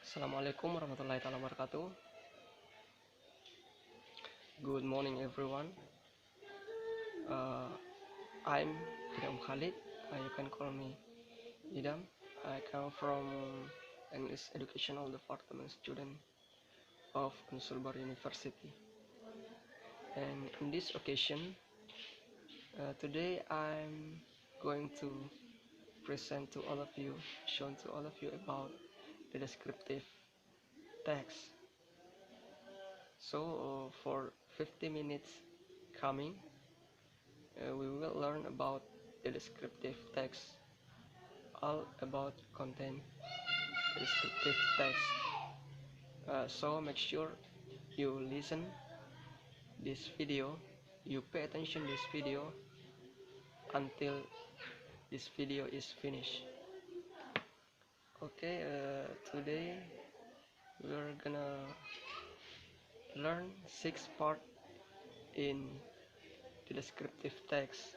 Assalamualaikum warahmatullahi wabarakatuh. Good morning, everyone. Uh, I'm Idam Khalid. You can call me Idam. I come from English Educational Department student of Unsulbar University. And in this occasion, today I'm going to present to all of you, show to all of you about the descriptive text. So for 50 minutes coming, we will learn about the descriptive text, all about content descriptive text. So make sure you listen this video, you pay attention this video until this video is finished. Okay, today we're gonna learn 6 part in the descriptive text.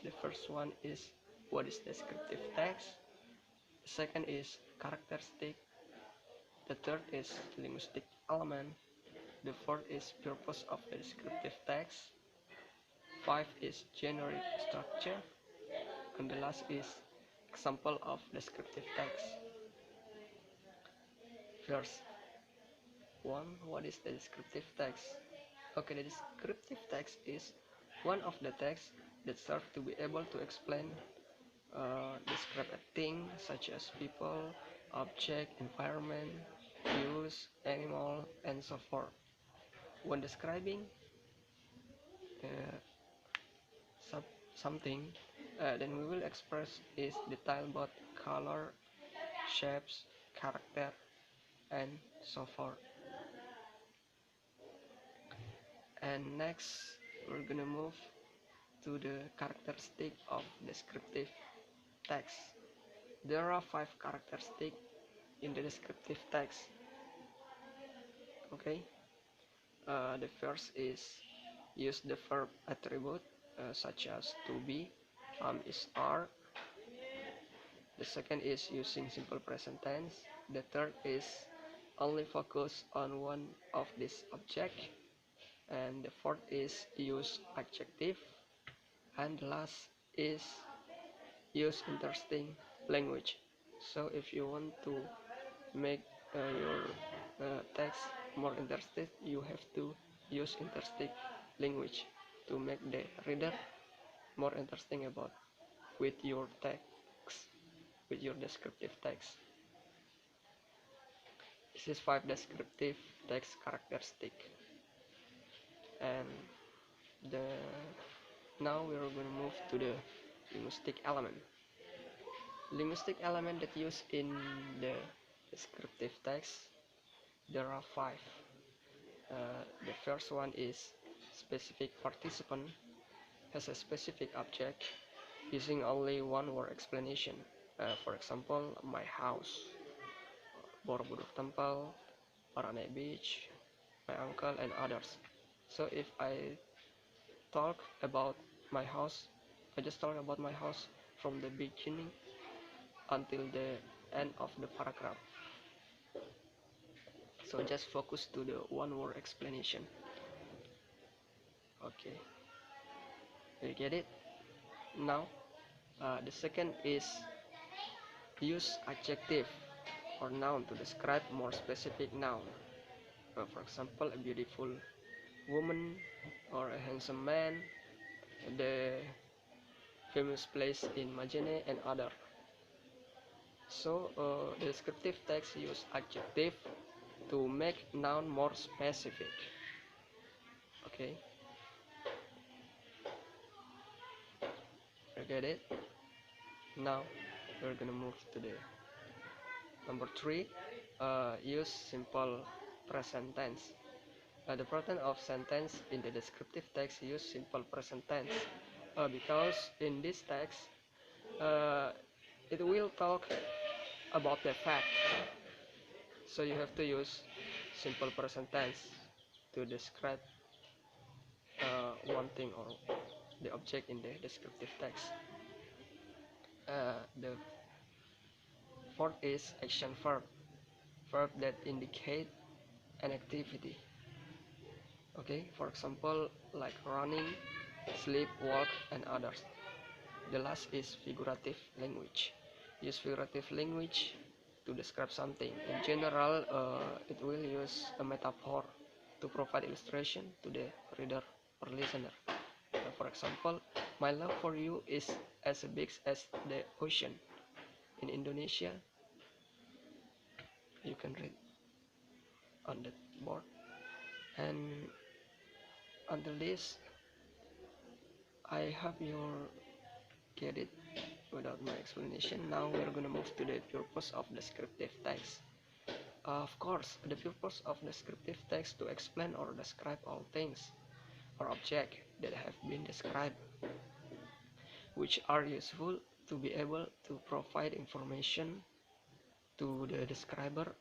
The first one is what is descriptive text. The second is characteristic. The third is linguistic element. The fourth is purpose of the descriptive text. 5 is generic structure. And the last is example of descriptive text. First one, what is the descriptive text? Okay, the descriptive text is one of the texts that serve to be able to explain, describe a thing such as people, object, environment, use, animal, and so forth. When describing something, then we will express its detail about color, shapes, character, and so forth. And next, we're gonna move to the characteristic of descriptive text. There are 5 characteristics in the descriptive text. Okay. The first is use the verb attribute such as to be, is, are. The second is using simple present tense. The third is only focus on one of these objects. And the fourth is use adjective. And the last is use interesting language. So if you want to make your text more interesting, you have to use interesting language to make the reader more interesting about with your text, with your descriptive text. This is 5 descriptive text characteristic. And now we are going to move to the linguistic element. Linguistic element that used in the descriptive text, there are 5. The first one is specific participant, has a specific object using only one word explanation. For example, my house, Borobudur Temple, Parane Beach, my uncle, and others. So if I talk about my house, I just talk about my house from the beginning until the end of the paragraph. So just focus to the one word explanation. Okay, you get it? Now the second is use adjective or noun to describe more specific noun. For example, a beautiful woman or a handsome man, the famous place in Majene, and other. So the descriptive text use adjective to make noun more specific. Okay, you get it? Now we're gonna move to the number 3. Use simple present tense. The pattern of sentence in the descriptive text use simple present tense because in this text it will talk about the fact, so you have to use simple present tense to describe one thing or the object in the descriptive text. The fourth is action verb that indicate an activity. Okay, for example, like running, sleep, walk, and others. The last is figurative language. Use figurative language to describe something. In general, it will use a metaphor to provide illustration to the reader or listener. For example, my love for you is as big as the ocean. In Indonesia, you can read on the board. And until this, I hope you get it without my explanation. Now we're gonna move to the purpose of descriptive text. Of course, the purpose of descriptive text to explain or describe all things or objects that have been described, which are useful to be able to provide information to the describer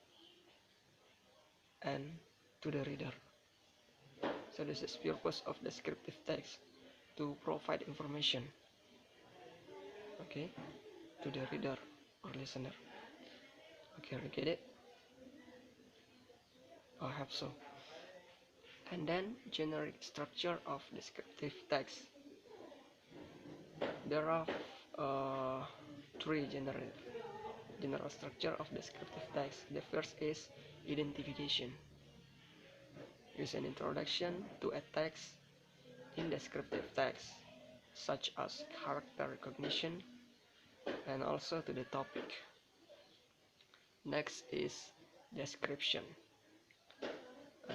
and to the reader. So this is purpose of descriptive text, to provide information, okay, to the reader or listener. Okay, we get it? I hope so. And then generic structure of descriptive text. There are three general structure of descriptive text. The first is identification. Is an introduction to a text in descriptive text, such as character recognition, and also to the topic. Next is description.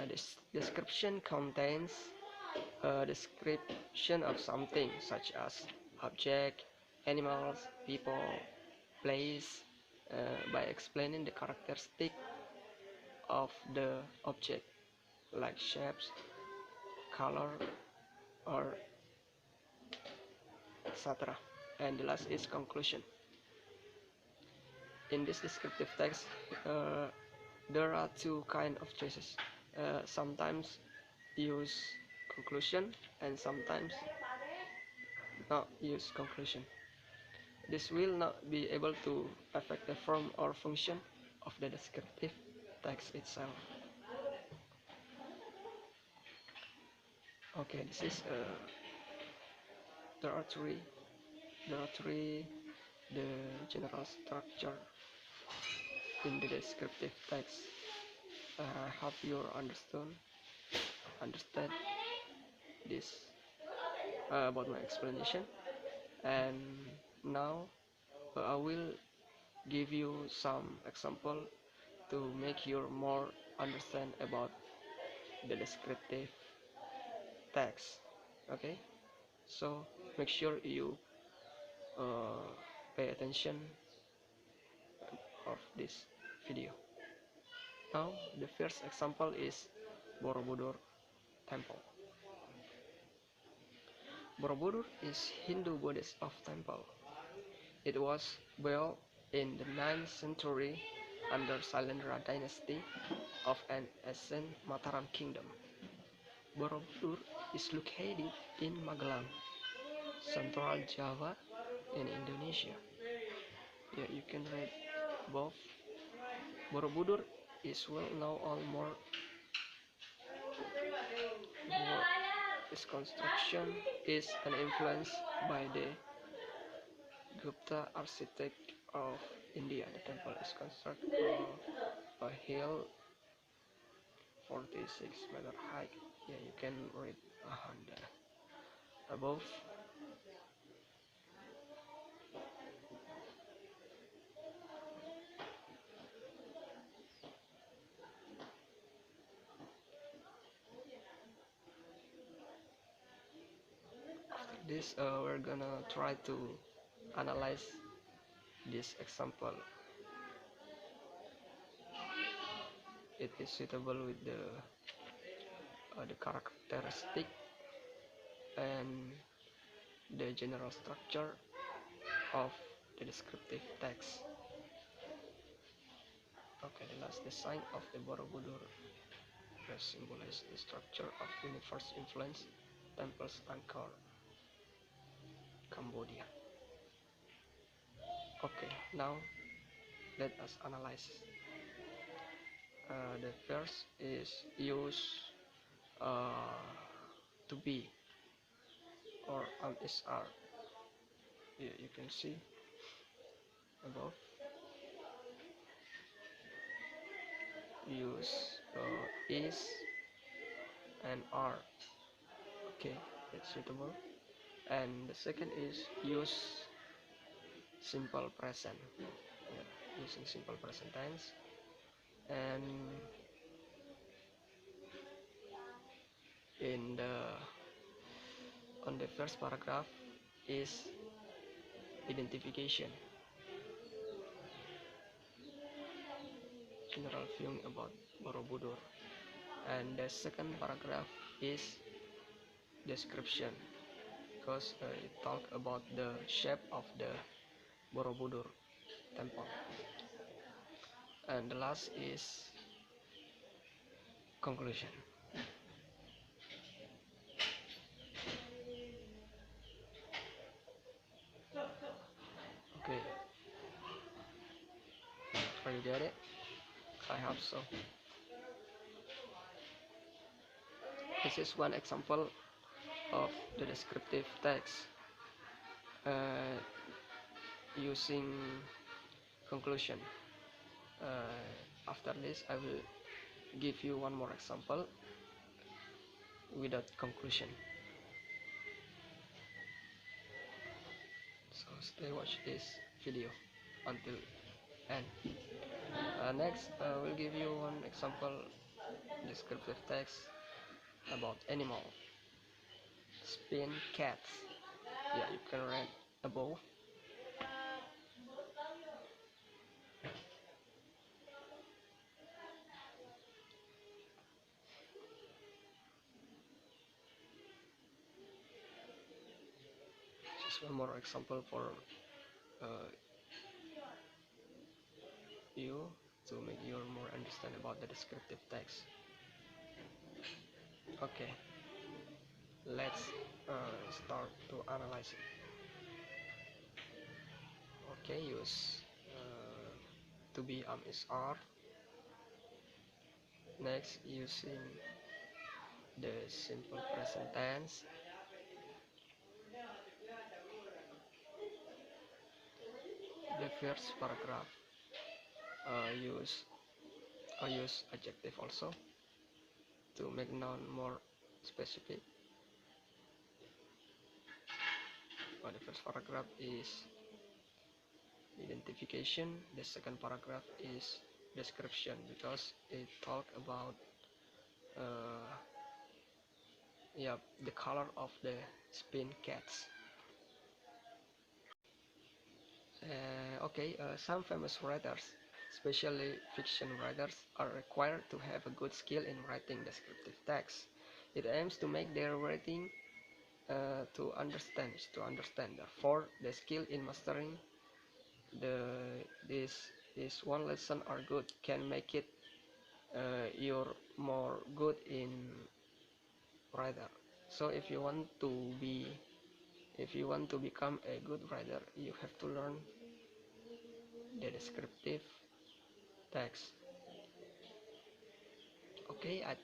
This description contains a description of something such as object, animals, people, place, by explaining the characteristic of the object, like shapes, color, or etc. And the last is conclusion. In this descriptive text, there are two kinds of choices. Sometimes use conclusion and sometimes not use conclusion. This will not be able to affect the form or function of the descriptive text itself. Okay, this is there are three the general structure in the descriptive text. I hope you understand this about my explanation. And now I will give you some example to make you more understand about the descriptive text. Okay, so make sure you pay attention of this video. Now the first example is Borobudur Temple. Borobudur is Hindu goddess of temple. It was built in the 9th century under Sailendra dynasty of an ancient Mataram kingdom. Borobudur is located in Magelang, Central Java in Indonesia. Yeah, you can read above. Borobudur is well known on more. Its construction is an influence by the Gupta architect of India. The temple is constructed on a hill 46-meter high. Yeah, you can read on the above. After this, we're gonna try to analyze this example. It is suitable with the characteristic and the general structure of the descriptive text. Okay, the last design of the Borobudur symbolizes the structure of universe influence temples Angkor, Cambodia. Okay, now translated as analysis. The first is use to be or is are. You can see above. Use is and are. Okay, that's suitable. And the second is use simple present. Yeah, using simple present tense. And in the on the first paragraph is identification, general viewing about Borobudur. And the second paragraph is description, because it talk about the shape of the Borobudur temple. And the last is conclusion. Okay, are you get it? I hope so. This is one example of the descriptive text using conclusion. After this, I will give you one more example without conclusion. So stay watch this video until end. Next, we'll give you one example descriptive text about animal. Spin cats. Yeah, you can read above. Just one more example for you to make you more understand about the descriptive text. Okay, let's start to analyze it. Okay, use to be is are. Next, using the simple present tense. The first paragraph use adjective also to make noun more specific. The first paragraph is identification. The second paragraph is description, because it talk about the color of the spin cats. Some famous writers, especially fiction writers, are required to have a good skill in writing descriptive text. It aims to make their writing to understand. Therefore, the skill in mastering this one lesson are good can make it you're more good in writer. So if you want to become a good writer, you have to learn the descriptive text. Okay, I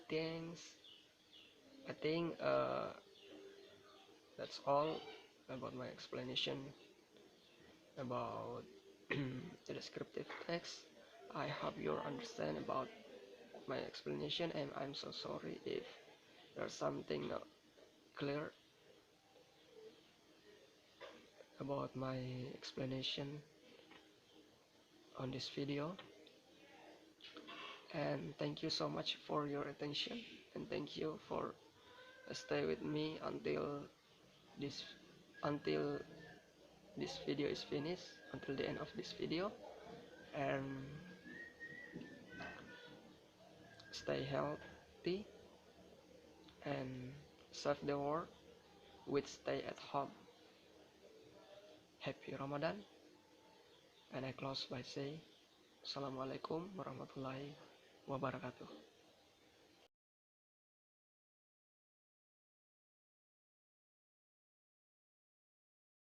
think that's all about my explanation about the descriptive text. I hope you understand about my explanation, and I'm so sorry if there's something not clear about my explanation on this video. And thank you so much for your attention, and thank you for stay with me until this video is finished, until the end of this video. And stay healthy and serve the world with stay at home. Happy Ramadan. And I close by saying Assalamualaikum warahmatullahi wabarakatuh.